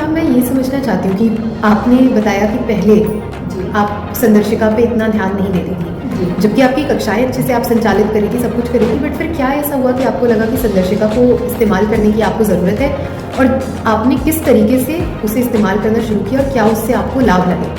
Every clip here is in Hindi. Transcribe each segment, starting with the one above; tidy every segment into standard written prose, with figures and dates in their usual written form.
मैम मैं ये समझना चाहती हूँ कि आपने बताया कि पहले आप संदर्शिका पे इतना ध्यान नहीं देती थी, जबकि आपकी कक्षाएं अच्छे से आप संचालित करी थी, सब कुछ करी थी, बट फिर क्या ऐसा हुआ कि आपको लगा कि संदर्शिका को इस्तेमाल करने की आपको ज़रूरत है, और आपने किस तरीके से उसे इस्तेमाल करना शुरू किया और क्या उससे आपको लाभ लगे?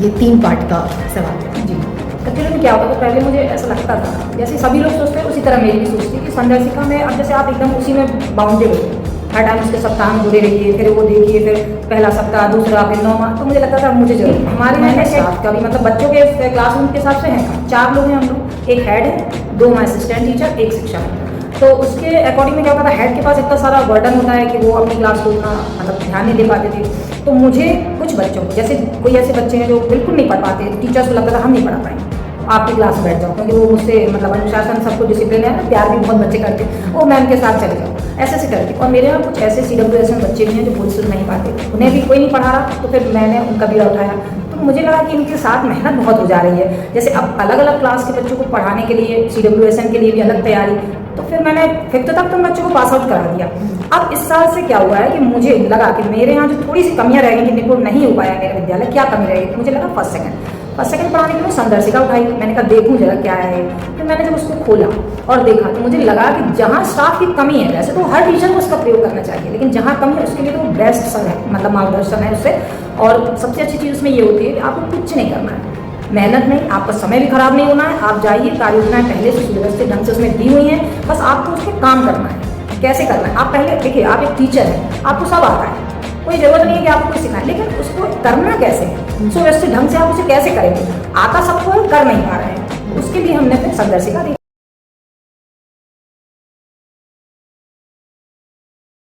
ये 3 पार्ट का सवाल है। जी, एक्चुअली में क्या होता था, पहले मुझे ऐसा लगता था जैसे सभी लोग सोचते हैं उसी तरह मेरी भी सोच थी कि संदर्शिका में अब जैसे आप एकदम उसी में बाउंडेड हो, हर टाइम उसके सप्ताह में जुड़े रहिए, फिर वो देखिए, फिर पहला सप्ताह, दूसरा, फिर 9वां, तो मुझे लगता था मुझे जरूर हमारे यहाँ स्टाफ का भी मतलब बच्चों के क्लासरूम के हिसाब से हैं 4 लोग हैं हम लोग, एक हेड है, 2 असिस्टेंट टीचर, एक शिक्षक है। तो उसके अकॉर्डिंग में क्या होता था, हेड के पास इतना सारा बर्डन होता है कि वो अपनी क्लास को उतना मतलब ध्यान नहीं दे पाते थे। तो मुझे कुछ बच्चों को, जैसे कोई ऐसे बच्चे हैं जो बिल्कुल नहीं पढ़ पाते, टीचर्स को लगता था हम नहीं पढ़ा पाएंगे, आपकी क्लास में बैठ जाओ, क्योंकि वो मुझसे मतलब अनुशासन सबको डिसिप्लिन है, प्यार भी बहुत बच्चे करते हैं, वो मैम के साथ चले जाओ, ऐसे करके। और मेरे यहाँ कुछ ऐसे CWSM बच्चे भी हैं जो बोल सुन नहीं पाते, उन्हें भी कोई नहीं पढ़ा रहा, तो फिर मैंने उनका भी उठाया। तो मुझे लगा कि इनके साथ मेहनत बहुत हो जा रही है, जैसे अब अलग अलग क्लास के बच्चों को पढ़ाने के लिए CWSM के लिए भी अलग तैयारी, तो फिर मैंने 5th तक तो बच्चों को पास आउट करा दिया। अब इस साल से क्या हुआ है कि मुझे लगा कि मेरे यहाँ जो थोड़ी सी कमियाँ रह गई कि निपुण नहीं हो पाया मेरा विद्यालय, क्या कमी रह गई, तो मुझे लगा फर्स्ट सेकंड पढ़ाने के लिए संदर्शिका उठाई। मैंने कहा देखूं जरा क्या है। फिर मैंने जब उसको खोला और देखा तो मुझे लगा कि जहाँ स्टाफ की कमी है, वैसे तो हर टीचर को उसका प्रयोग करना चाहिए, लेकिन जहाँ कमी है उसके लिए तो बेस्ट सर है, मतलब मार्गदर्शन है उससे। और सबसे अच्छी चीज़ उसमें ये होती है कि आपको कुछ नहीं करना है, मेहनत नहीं, आपका समय भी खराब नहीं होना है, आप जाइए, कार्य योजनाएं पहले से सुव्यवस्थित ढंग से उसमें दी हुई हैं, बस आपको उस पर काम करना है। कैसे करना है, आप पहले देखिए, आप एक टीचर हैं, आपको सब आता है, कोई जरूरत नहीं है कि आपको कुछ सिखाएं, लेकिन उसको करना कैसे है, सुव्यवस्थित ढंग से आप उसे कैसे करेंगे, आता सबको है, कर नहीं पा रहे हैं, उसके लिए हमने फिर संदर्शिका दी।